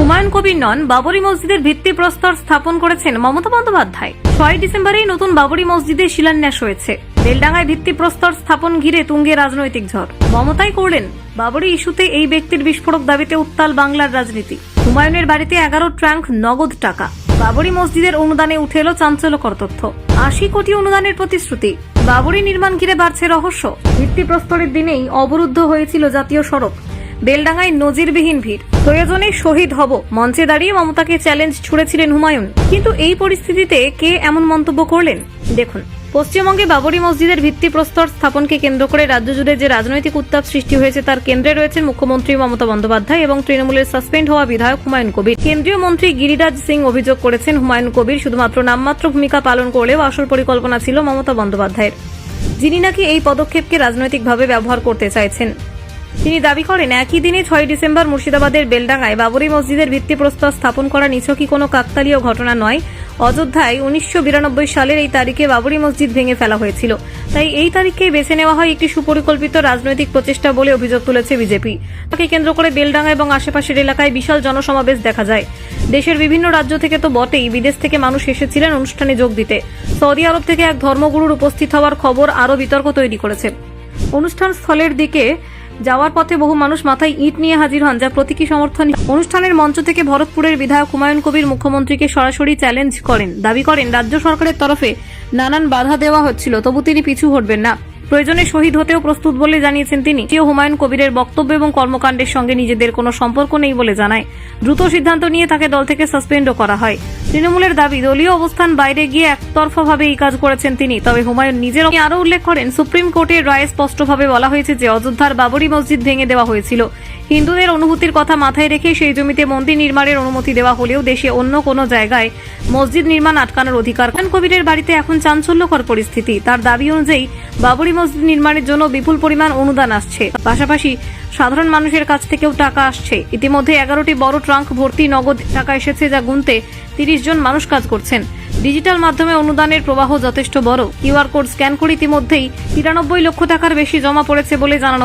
হুমায়ুন কবির নন, বাবরি মসজিদের ভিত্তিপ্রস্তর স্থাপন করেছেন মমতা বন্দ্যোপাধ্যায়। 6 ডিসেম্বরেই নতুন বাবরি মসজিদের শিলান্যাস হয়েছে। বেলডাঙ্গায় ভিত্তিপ্রস্তর স্থাপন ঘিরে তুঙ্গে রাজনৈতিক ঝড়। মমতাই করলেন বাবরি ইস্যুতে এই ব্যক্তির বিস্ফোরক দাবিতে উত্তাল বাংলার রাজনীতি। হুমায়ুনের বাড়িতে 11 ট্রাঙ্ক নগদ টাকা। বাবরি মসজিদের অনুদানে উঠে এলো চাঞ্চল্যকর তথ্য। 80 কোটি অনুদানের প্রতিশ্রুতি। বাবরি নির্মাণ ঘিরে বাড়ছে রহস্য। ভিত্তিপ্রস্তরের দিনেই অবরুদ্ধ হয়েছিল জাতীয় সড়ক। বেলডাঙ্গায় নজিরবিহীন ভিড়। প্রয়োজনে শহীদ হব মঞ্চে দাঁড়িয়ে মমতাকে চ্যালেঞ্জ ছুড়েছিলেন হুমায়ুন। কিন্তু এই পরিস্থিতিতে কে এমন মন্তব্য করলেন দেখুন। পশ্চিমবঙ্গে বাবরি মসজিদের ভিত্তিপ্রস্তর স্থাপনকে কেন্দ্র করে রাজ্য জুড়ে যে রাজনৈতিক উত্তাপ সৃষ্টি হয়েছে তার কেন্দ্রে রয়েছেন মুখ্যমন্ত্রী মমতা বন্দ্যোপাধ্যায় এবং তৃণমূলের সাসপেন্ড হওয়া বিধায়ক হুমায়ুন কবির। কেন্দ্রীয় মন্ত্রী গিরিরাজ সিং অভিযোগ করেছেন হুমায়ুন কবির শুধুমাত্র নামমাত্র ভূমিকা পালন করলেও আসল পরিকল্পনা ছিল মমতা বন্দ্যোপাধ্যায়ের, যিনি নাকি এই পদক্ষেপকে রাজনৈতিকভাবে ব্যবহার করতে চাইছেন। তিনি দাবি করেন একই দিনে 6 ডিসেম্বর মুর্শিদাবাদের বেলডাঙ্গায় বাবরি মসজিদের ভিত্তিপ্রস্তর স্থাপন করা নিছকই কোনো কাকতালীয় ঘটনা নয়। অযোধ্যায় 1992 সালের এই তারিখে বাবরি মসজিদ ভেঙে ফেলা হয়েছিল, তাই এই তারিখকেই বেছে নেওয়া হয় একটি সুপরিকল্পিত রাজনৈতিক প্রচেষ্টা বলে অভিযোগ তুলেছে বিজেপি। তাকে কেন্দ্র করে বেলডাঙ্গা এবং আশেপাশের এলাকায় বিশাল জনসমাবেশ দেখা যায়। দেশের বিভিন্ন রাজ্য থেকে তো বটেই, বিদেশ থেকে মানুষ এসেছিলেন অনুষ্ঠানে যোগ দিতে। সৌদি আরব থেকে এক ধর্মগুরুর উপস্থিত হওয়ার খবর আরও বিতর্ক তৈরি করেছে। অনুষ্ঠান স্থলের দিকে যাওয়ার পথে বহু মানুষ মাথায় ইট নিয়ে হাজির হন, যা প্রতীকী সমর্থন। অনুষ্ঠানের মঞ্চ থেকে ভরতপুরের বিধায়ক হুমায়ুন কবির মুখ্যমন্ত্রীকে সরাসরি চ্যালেঞ্জ করেন। দাবি করেন রাজ্য সরকারের তরফে নানান বাধা দেওয়া হচ্ছিল, তবু তিনি পিছু হটবেন না। প্রয়োজনে শহীদ হতেও প্রস্তুত বলে জানিয়েছেন তিনি। হুমায়ুন কবিরের বক্তব্য এবং কর্মকাণ্ডের সঙ্গে নিজেদের কোনো সম্পর্ক নেই বলে জানায়। দ্রুত সিদ্ধান্ত নিয়ে তাকে দল থেকে সাসপেন্ডও করা হয়। তৃণমূলের দাবি দলীয় অবস্থান বাইরে গিয়ে একতরফাভাবে এই কাজ করেছেন তিনি। তবে হুমায়ুন নিজের আরও উল্লেখ করেন সুপ্রিম কোর্টের রায়ে স্পষ্টভাবে বলা হয়েছে যে অযোধ্যার বাবরি মসজিদ ভেঙে দেওয়া হয়েছিল। হিন্দুদের অনুভূতির কথা মাথায় রেখে সেই জমিতে মন্দির নির্মাণের অনুমতি দেওয়া হলেও দেশে অন্য কোনো জায়গায় মসজিদ নির্মাণ আটকানোর অধিকার। হুমায়ুন কবিরের বাড়িতে এখন চাঞ্চল্যকর পরিস্থিতি। তার দাবি অনুযায়ী বাবরি মসজিদ নির্মাণের জন্য বিপুল পরিমাণ অনুদান আসছে, পাশাপাশি সাধারণ মানুষের কাছ থেকেও টাকা আসছে। ইতিমধ্যে 11টি বড় ট্রাঙ্ক ভর্তি নগদ টাকা এসেছে, যা গুনতে 30 জন মানুষ কাজ করছেন। ডিজিটাল মাধ্যমে অনুদানের প্রবাহ যথেষ্ট বড়। কিউআর কোড স্ক্যান করে ইতিমধ্যেই 93 লক্ষ টাকার বেশি জমা পড়েছে বলে জানানো